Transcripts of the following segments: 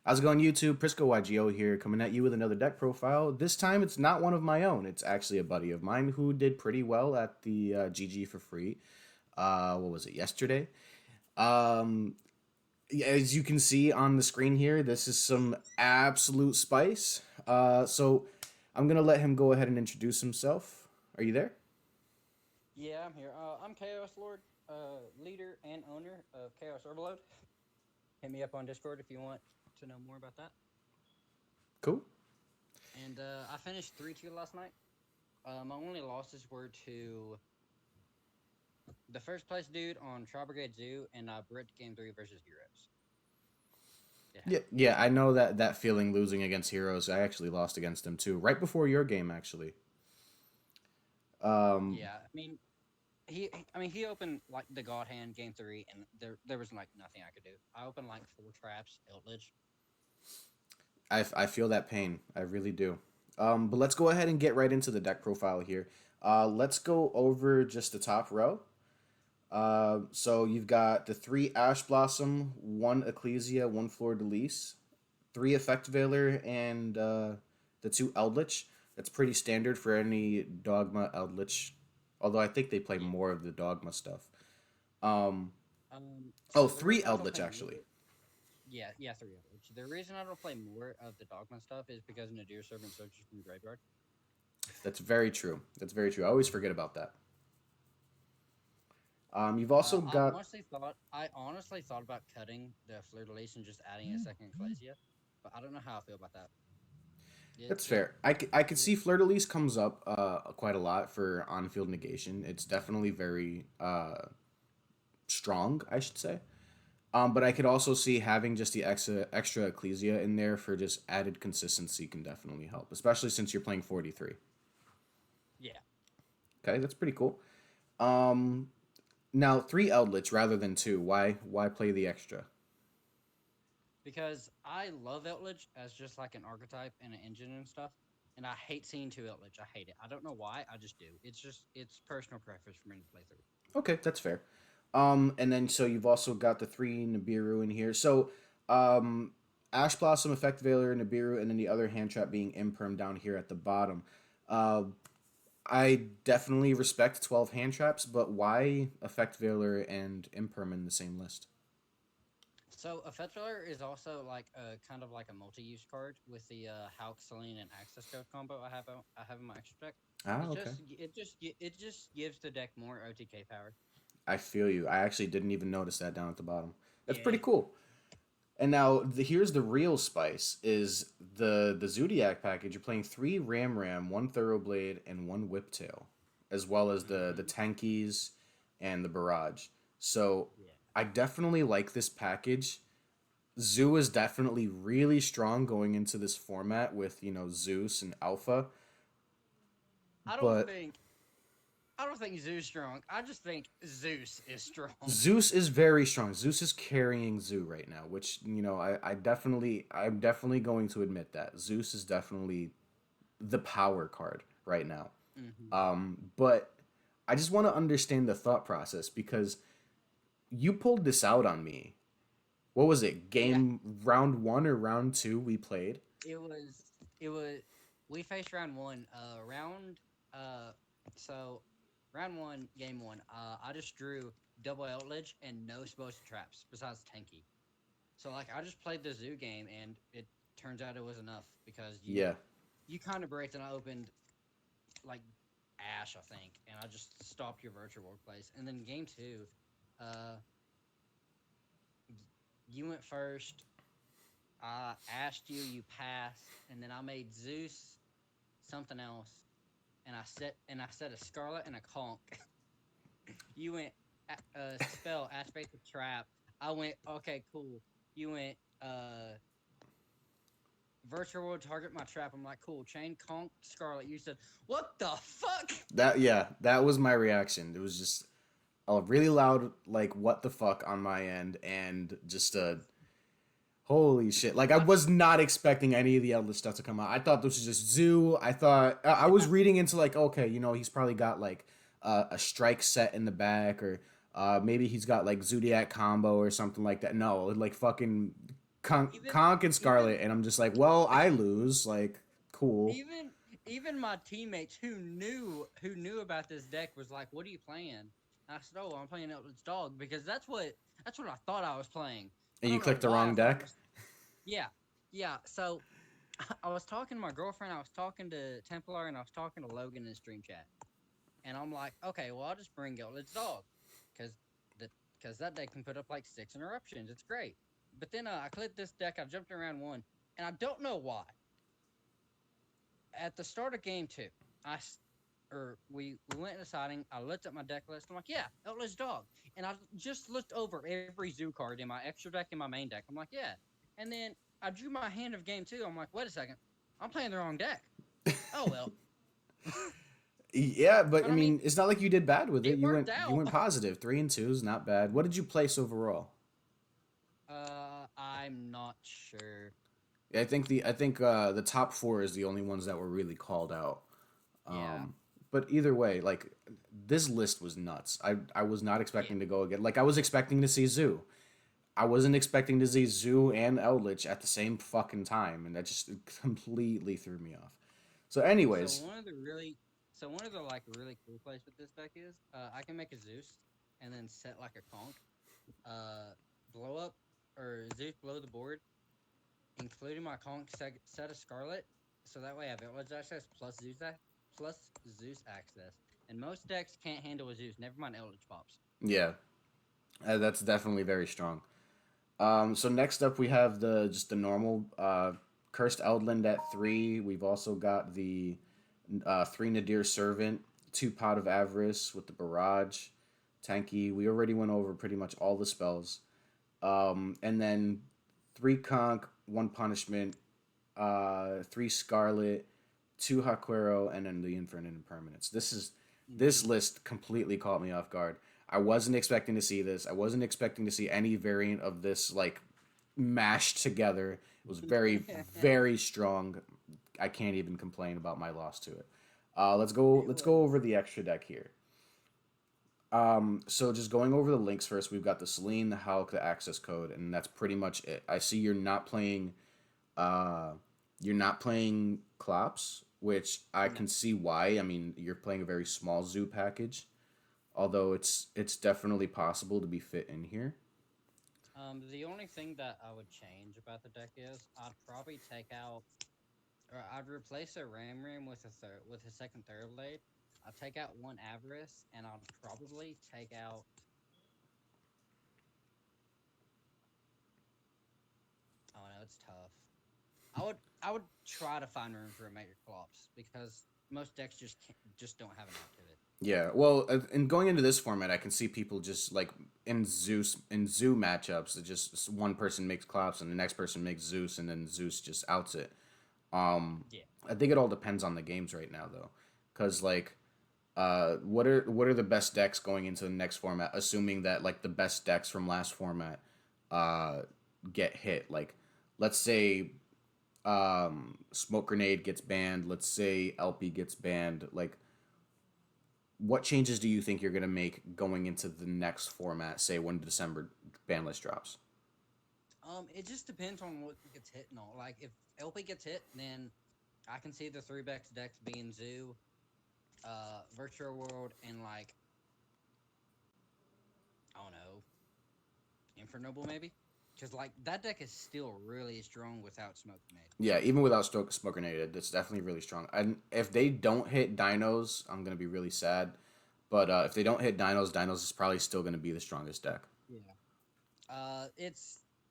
How's it going, YouTube? Prisco YGO here, coming at you with another deck profile. This time, it's not one of my own. It's actually a buddy of mine who did pretty well at the GG for free. What was it, yesterday? Um, yeah, as you can see on the screen here, this is some absolute spice. So I'm going to let him go ahead and introduce himself. Are you there? Yeah, I'm here. I'm Chaos Lord, leader and owner of Chaos Overload. Hit me up on Discord if you want to know more about that. Cool. And I finished 3-2 last night. My only losses were to the first place dude on Trial Brigade Zoo and Brit Game 3 versus Heroes. It Yeah, happened. yeah, I know that feeling losing against Heroes. I actually lost against him too, right before your game, actually. Yeah, he opened like the God Hand Game 3, and there was like nothing I could do. I opened like 4 traps, Eldritch. I feel that pain. I really do. But let's go ahead and get right into the deck profile here. Let's go over just the top row. So you've got the three Ash Blossom, one Ecclesia, one Fleur de Lis, three Effect Veiler, and the two Eldritch. That's pretty standard for any Dogma Eldritch. Although I think they play Yeah. more of the Dogma stuff. Oh, So the three reason I don't Eldritch play actually. more. Yeah, 3 of. The reason I don't play more of the Dogma stuff is because Nadir Servant searches from the graveyard. That's very true. That's very true. I always forget about that. You've also got. I honestly thought about cutting the Fleur de Lis and just adding a second Ecclesia, but I don't know how I feel about that. It That's it fair. I could it see Fleur de Lis comes up quite a lot for on field negation. It's definitely very strong, I should say. But I could also see having just the extra Ecclesia in there for just added consistency can definitely help, especially since you're playing 43. yeah, Okay, that's pretty cool. Now three Eldritch rather than two. Why play the extra? because I love Eldritch as just like an archetype and an engine and stuff, and I hate seeing two Eldritch. I hate it. I don't know why. I just do. It's personal preference for me to play through. Okay, that's fair. And then so you've also got the three Nibiru in here. So Ash Blossom, Effect Veiler, Nibiru, and then the other hand trap being Imperm down here at the bottom. I definitely respect 12 hand traps, but why Effect Veiler and Imperm in the same list? So a Fetchler is also like a kind of like a multi-use card with the Hulk, Celine, and Access Code combo I have in my extra deck. Ah, okay. It just gives the deck more OTK power. I feel you. I actually didn't even notice that down at the bottom. That's pretty Yeah. cool. And now here's the real spice: is the Zodiac package. You're playing three Ram, one Thoroughblade, and one Whiptail, as well as the Hmm. Tankies and the Barrage. So Yeah. I definitely like this package. Zoo is definitely really strong going into this format with Zeus and Alpha, I don't but think I don't think Zeus strong. I just think Zeus is strong. Zeus is very strong. Zeus is carrying Zoo right now, which I'm definitely going to admit that Zeus is definitely the power card right now. Hmm. But I just want to understand the thought process because you pulled this out on me. What was it? Yeah. Game round one or round two we played? It was we faced round one. Uh so round one, game one. I just drew double Eldritch and no supposed traps besides Tanky. So like I just played the zoo game and it turns out it was enough because Yeah. you kind of breaked and I opened like Ash, I think, and I just stopped your virtual workplace. And then game two, uh you went first. I asked you, you passed, and then I made Zeus something else, and I set a Scarlet and a Conk. You went spell aspect of trap. I went okay, cool. You went virtual world target my trap. I'm like cool. Chain Conk Scarlet. You said what the fuck? That was my reaction. It was just a really loud like what the fuck on my end and just a holy shit. Like I I was not expecting any of the other stuff to come out. I thought this was just Zoo. I thought I was yeah reading into like okay, he's probably got like a strike set in the back or maybe he's got like Zodiac combo or something like that. No, like fucking even Conk and even Scarlet, and I'm just like, well, I lose. Like, cool. even even my teammates who knew about this deck was like, "What are you playing?" And I said, "Oh, I'm playing Outlet's Dog because that's what I thought I was playing. I And you don't know clicked the why I wrong thought I deck. was. Yeah, yeah. So I was talking to my girlfriend. I was talking to Templar, and I was talking to Logan in stream chat. And I'm like, okay, well, I'll just bring Outlet's Dog because the because that deck can put up like 6 interruptions. It's great. But then I clicked this deck. I jumped around one, and I don't know why at the start of game two, we went deciding. I looked at my deck list. I'm like, yeah, Outlaws Dog, and I just looked over every zoo card in my extra deck and my main deck. I'm like, yeah, and then I drew my hand of game two. I'm like, wait a second, I'm playing the wrong deck. Oh well, Yeah, but but I I mean, mean, it's not like you did bad with it. it worked You out. went positive. 3 and 2 is not bad. What did you place overall? I'm not sure. Yeah, I think the top four is the only ones that were really called out. Yeah, Um, but either way, like this list was nuts. I was not yeah, expecting to go again. Like I was expecting to see Zoo. I wasn't expecting to see Zoo and Eldritch at the same fucking time, and that just completely threw me off. So, So anyways, one of the really, so one of the like really cool plays with this deck is, I can make a Zeus and then set like a conch, uh, blow up or Zeus blow the board, including my conch set of Scarlet, so that way I have Village access plus Zeus access, and most decks can't handle a Zeus. Never mind Eldritch pops. yeah, that's definitely very strong. So next up we have the just the normal Cursed Eldland at 3. We've also got the 3 Nadir Servant, 2 Pot of Avarice with the Barrage, Tanky. We already went over pretty much all the spells. And then 3 Conk, 1 Punishment, 3 Scarlet, 2 Haquero, and then the Infinite Impermanence. This Mm-hmm. list completely caught me off guard. I wasn't expecting to see this. I wasn't expecting to see any variant of this like mashed together. It was very, very strong. I can't even complain about my loss to it. Let's go. It Let's go was. over the extra deck here. So just going over the links first, we've got the Selene, the Hulk, the access code, and that's pretty much it. I see uh, you're not playing Klops, which I No. can see why. I mean, you're playing a very small zoo package, although it's definitely possible to be fit in here. The only thing that I would change about the deck is I'd probably take out, or I'd replace a Ram with a second third blade. I'd take out one Avarice, and I'd probably take out. Oh no, it's tough. I would try to find room for a Maker Clops because most decks just don't have enough to it. Yeah, well, and going into this format, I can see people just like in zoo matchups. It just one person makes Klops and the next person makes Zeus, and then Zeus just outs it. Yeah. I think it all depends on the games right now, though, because like, what are the best decks going into the next format? Assuming that like the best decks from last format, uh, get hit. Like, let's say, Smoke Grenade gets banned. Let's say LP gets banned. Like, what changes do you think you're gonna make going into the next format? Say when December ban list drops. It just depends on what gets hit and all. Like if LP gets hit, then I can see the three decks being Zoo, Virtual World, and like I don't know, Infernoble maybe. Because like that deck is still really strong without Smoke Grenade. Yeah, even without Smoke Grenade, it's definitely really strong. And if they don't hit Dinos, I'm gonna be really sad. But if they don't hit Dinos, Dinos is probably still gonna be the strongest deck. Yeah.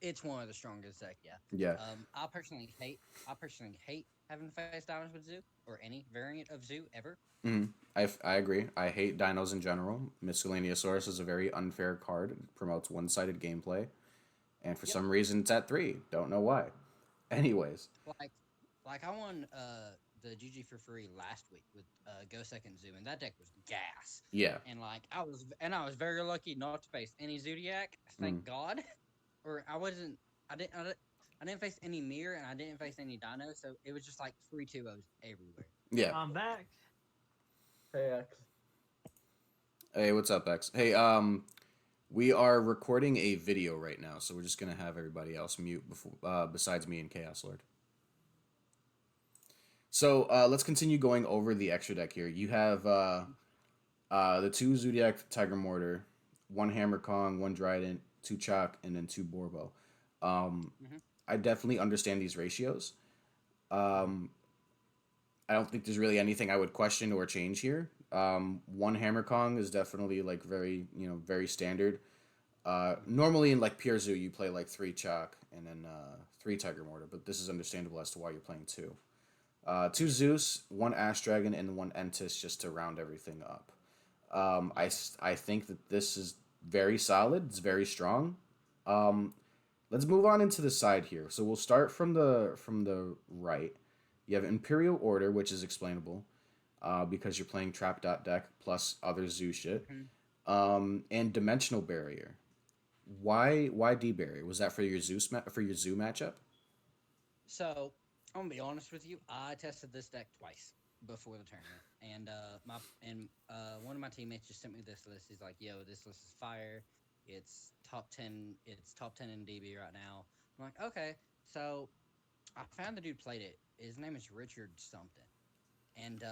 It's one of the strongest deck. Yeah. Yeah. I personally hate having to face diamonds with Zoo or any variant of Zoo ever. I agree. I hate Dinos in general. Miscellaneousaurus is a very unfair card. It promotes one sided gameplay. And for Yep. some reason, it's at 3. Don't know why. Anyways, Like like I won the GG for free last week with Go Second Zoo, and that deck was gas. yeah. And like I was very lucky not to face any Zodiac, Mm. thank God. Or I wasn't I didn't face any mirror and I didn't face any dino, so it was just like free 2-0s everywhere. Yeah. I'm back. Hey, X. Hey, what's up, X? Hey, We are recording a video right now, so we're just gonna have everybody else mute before, besides me and Chaos Lord. So let's continue going over the extra deck here. You have the two Zodiac Tiger Mortar, one Hammer Kong, one Dryden, two Chalk, and then two Borbo. Um, Hmm. I definitely understand these ratios. Hmm. Um, I don't think there's really anything I would question or change here. One Hammer Kong is definitely like very very standard. Hmm. Normally in like pure zoo you play like three Chalk and then three Tiger Mortar, but this is understandable as to why you're playing two. Two Yep. Zeus, one Ash Dragon, and one Entis just to round everything up. Yeah. I think that this is very solid. It's very strong. Um, let's move on into the side here. So we'll start from the right. You have Imperial Order, which is explainable because you're playing Trap Dot deck plus other zoo shit. Hmm. And Dimensional Barrier. Why D Barrier? Was that for your for your zoo matchup? So I'm gonna be honest with you. I tested this deck twice before the tournament, and one of my teammates just sent me this list. He's like, "Yo, this list is fire. It's top 10. It's top 10 in DB right now." I'm like, "Okay." So I found the dude played it. His name is Richard something, and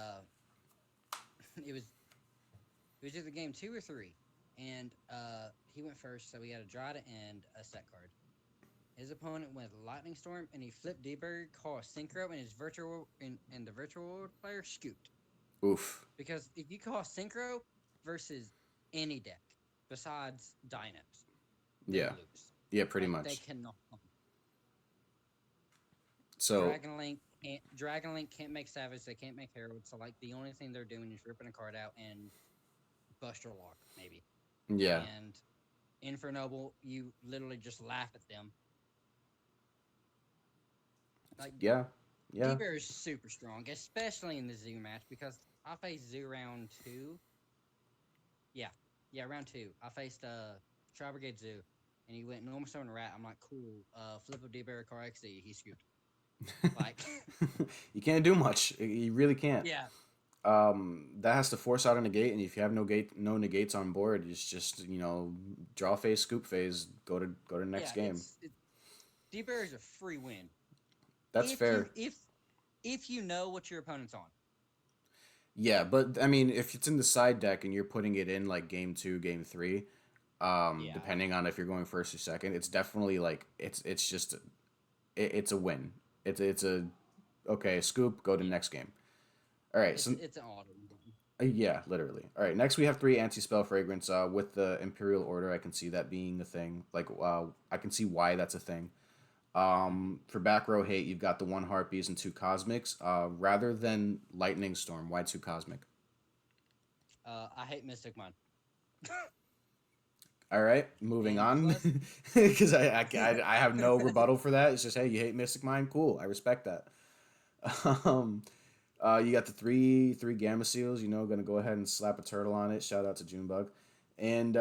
it was it was either game two or three, and he went first, so he had a Dryada and a set card. His opponent went Lightning Storm, and he flipped D-Bird, called Synchro, and his virtual and the virtual world player scooped. Oof. Because if you call Synchro versus any deck besides Dinos, they Yeah. lose. Yeah, pretty Like they much. cannot. So Dragon Link can't make Savage. They can't make Herald. So like the only thing they're doing is ripping a card out and Buster Lock maybe. yeah. And Infernoble, you literally just laugh at them. Like Yeah. Yeah. D-Bear is super strong, especially in the Zoo match because I faced Zoo round two. Yeah, yeah, round two. I faced Tri Brigade Zoo, and he went normal summon rat. I'm like, cool. Flip of D-Bear car XD. He scooped. Like, You can't do much. You really can't. yeah, That has to force out a negate, and if you have no negates on board, it's just draw phase, scoop phase, go to next yeah. game. D-Bear is a free win That's if you fair. if you know what your opponent's on. Yeah, but I mean, if it's in the side deck and you're putting it in like game two, game three, Yeah, depending on if you're going first or second, it's definitely like it's just it's a win. It's a okay scoop. Go to yeah. next game. All right, so It's an auto win. yeah, literally. All right, next we have three anti-spell fragrance with the Imperial Order. I can see that being a thing. Like, I can see why that's a thing. Hmm. For back row hate, you've got the one Harpies and two Cosmics. Rather than Lightning Storm, why two Cosmic? I hate Mystic Mine. All right, moving And on, plus, because I have no rebuttal for that. It's just hey, you hate Mystic Mind, cool. I respect that. Um, you got the three Gamma Seals. Gonna go ahead and slap a turtle on it. Shout out to Junebug, and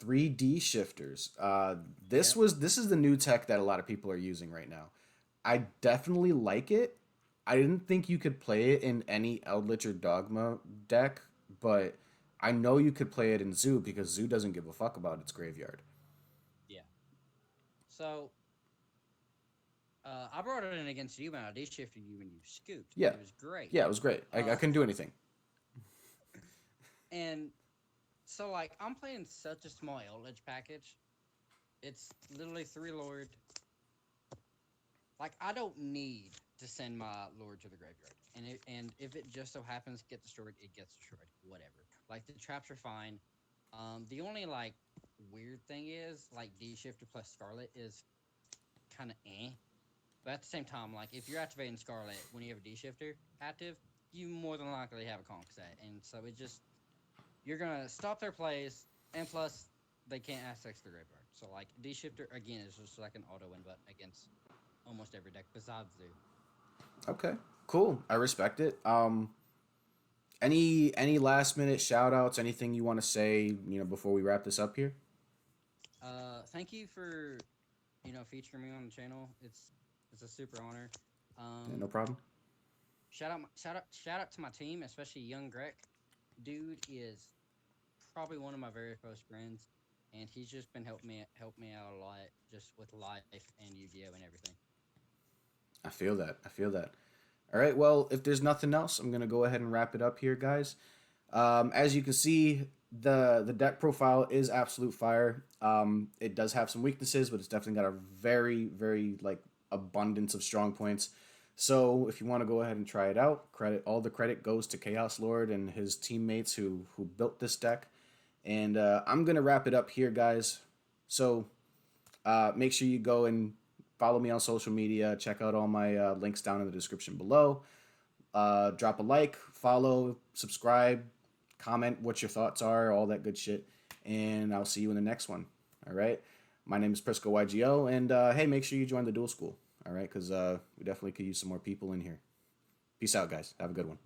three D shifters. yep. This is the new tech that a lot of people are using right now. I definitely like it. I didn't think you could play it in any Eldritch or Dogma deck, but I know you could play it in Zoo because Zoo doesn't give a fuck about its graveyard. Yeah. So I brought it in against you, and I shifted you, and you scooped, and Yeah, it was great. yeah, it was great. I Uh, couldn't do anything. and so like I'm playing such a small Eldritch package. It's literally three Lord. Like I don't need to send my Lord to the graveyard, and if it just so happens to get destroyed, it gets destroyed. Whatever. Like the traps are fine. The only like weird thing is like D Shifter plus Scarlet is kind of eh. But at the same time, like if you're activating Scarlet when you have a D Shifter active, you more than likely have a conk set, and so it just you're gonna stop their plays, and plus they can't access the graveyard. So like D Shifter again is just like an auto win button against almost every deck besides Zoo. Okay, cool. I respect it. Any last minute shout outs? Anything you want to say? Before we wrap this up here. Thank you for featuring me on the channel. It's a super honor. Yeah, Um, no problem. shout out to my team, especially Young Greg. Dude is probably one of my very close friends. and he's just been help me out a lot just with life and Yu-Gi-Oh and everything. I feel that. I feel that. All right. Well, if there's nothing else, I'm gonna go ahead and wrap it up here, guys. As you can see, the deck profile is absolute fire. It does have some weaknesses, but it's definitely got a very like abundance of strong points. So if you want to go ahead and try it out, all the credit goes to Chaos Lord and his teammates who built this deck. And I'm gonna wrap it up here, guys. So make sure you go and follow me on social media. Check out all my links down in the description below. Drop a like, follow, subscribe, comment what your thoughts are, all that good shit. And I'll see you in the next one. All right. My name is Prisco YGO. And hey, make sure you join the duel school. All right. Because we definitely could use some more people in here. Peace out, guys. Have a good one.